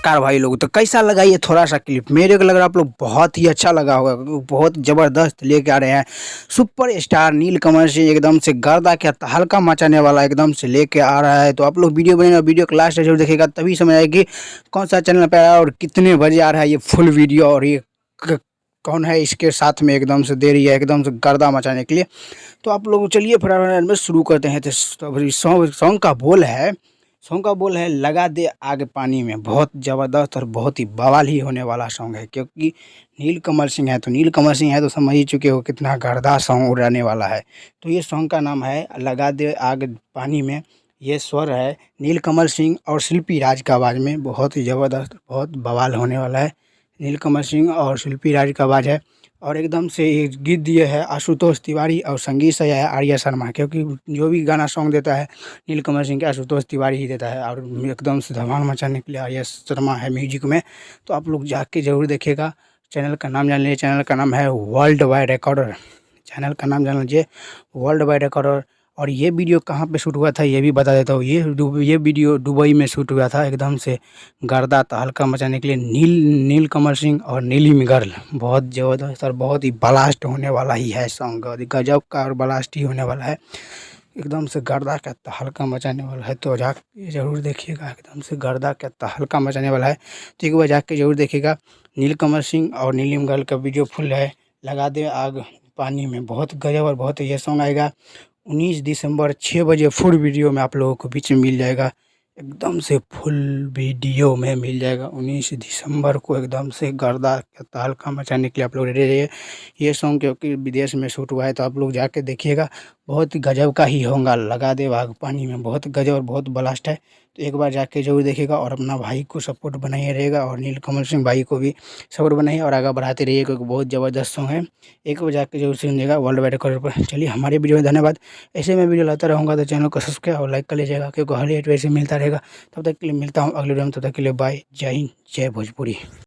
नमस्कार भाई लोग। तो कैसा लगा ये थोड़ा सा क्लिप? मेरे को लग रहा है आप लोग बहुत ही अच्छा लगा होगा, क्योंकि बहुत ज़बरदस्त लेके आ रहे हैं। सुपर स्टार नीलकमल सिंह एकदम से गर्दा क्या तहलका मचाने वाला एकदम से लेके आ रहा है। तो आप लोग वीडियो बनेगा, वीडियो को लास्ट जरूर देखिएगा, तभी समझ आएगी कौन सा चैनल पे आया और कितने बजे आ रहा है ये फुल वीडियो, और ये कौन है इसके साथ में एकदम से दे रही है एकदम से गर्दा मचाने के लिए। तो आप लोग चलिए फिर में शुरू करते हैं। तो सॉन्ग का बोल है लगा दे आग पानी में। बहुत ज़बरदस्त और बहुत ही बवाल ही होने वाला सॉन्ग है, क्योंकि नीलकमल सिंह है तो समझ ही चुके हो कितना गर्दा सॉन्ग उड़ाने वाला है। तो ये सॉन्ग का नाम है लगा दे आग पानी में। ये स्वर है नीलकमल सिंह और शिल्पी राज का आवाज़ में। बहुत ही ज़बरदस्त, बहुत बवाल होने वाला है। नीलकमल सिंह और शिल्पी राज का आवाज़ है, और एकदम से ये गीत दिए है आशुतोष तिवारी, और संगीत से है आर्या शर्मा, क्योंकि जो भी गाना सॉन्ग देता है नीलकमल सिंह के आशुतोष तिवारी ही देता है, और एकदम से धमाल मचाने के लिए आर्या शर्मा है म्यूजिक में। तो आप लोग जाके ज़रूर देखिएगा। चैनल का नाम जान लीजिए, चैनल का नाम है वर्ल्ड वाइड रिकॉर्डर। चैनल का नाम जान लीजिए वर्ल्ड वाइड रिकॉर्डर। और ये वीडियो कहाँ पे शूट हुआ था ये भी बता देता हूँ। ये वीडियो दुबई में शूट हुआ था, एकदम से गर्दा तहलका मचाने के लिए। नीलकमल सिंह और नीलिम गर्ल, बहुत ज़बरदस्त और बहुत ही ब्लास्ट होने वाला ही है सॉन्ग। गजब का और ब्लास्ट ही होने वाला है, एकदम से गर्दा का तहलका मचाने वाला है। तो जाके ज़रूर देखिएगा, एकदम से गर्दा का तहलका मचाने वाला है। तो एक बार जाके ज़रूर देखिएगा। नीलकमल सिंह और नीलिम गर्ल का वीडियो फुल है लगा दे आग पानी में। बहुत गजब और बहुत ये सॉन्ग आएगा 19 दिसंबर 6 बजे फुल वीडियो में आप लोगों को बीच में मिल जाएगा। एकदम से फुल वीडियो में मिल जाएगा 19 दिसंबर को, एकदम से गर्दा तहलका मचाने के लिए आप लोग रेडी रहिए। ये सॉन्ग क्योंकि विदेश में शूट हुआ है, तो आप लोग जाके देखिएगा, बहुत गजब का ही होगा। लगा दे आग पानी में बहुत गजब और बहुत ब्लास्ट है। तो एक बार जाके जरूर देखिएगा, और अपना भाई को सपोर्ट बनाइए रहेगा, और नीलकमल सिंह भाई को भी सपोर्ट बनाइए और आगे बढ़ाते रहिए, क्योंकि बहुत ज़बरदस्त सॉन्ग है। एक बार जाके जरूर सुनिएगा वर्ल्ड वाइड रिकॉर्डर पर। चलिए हमारे वीडियो में धन्यवाद। ऐसे में वीडियो लाता रहूँगा, तो चैनल को सब्सक्राइब और लाइक कर लीजिएगा, क्योंकि हर एक वैसे मिलता रहेगा। तब तक के लिए मिलता हूँ अगले वीडियो में, तब तक के लिए बाय। जय हिंद, जय भोजपुरी।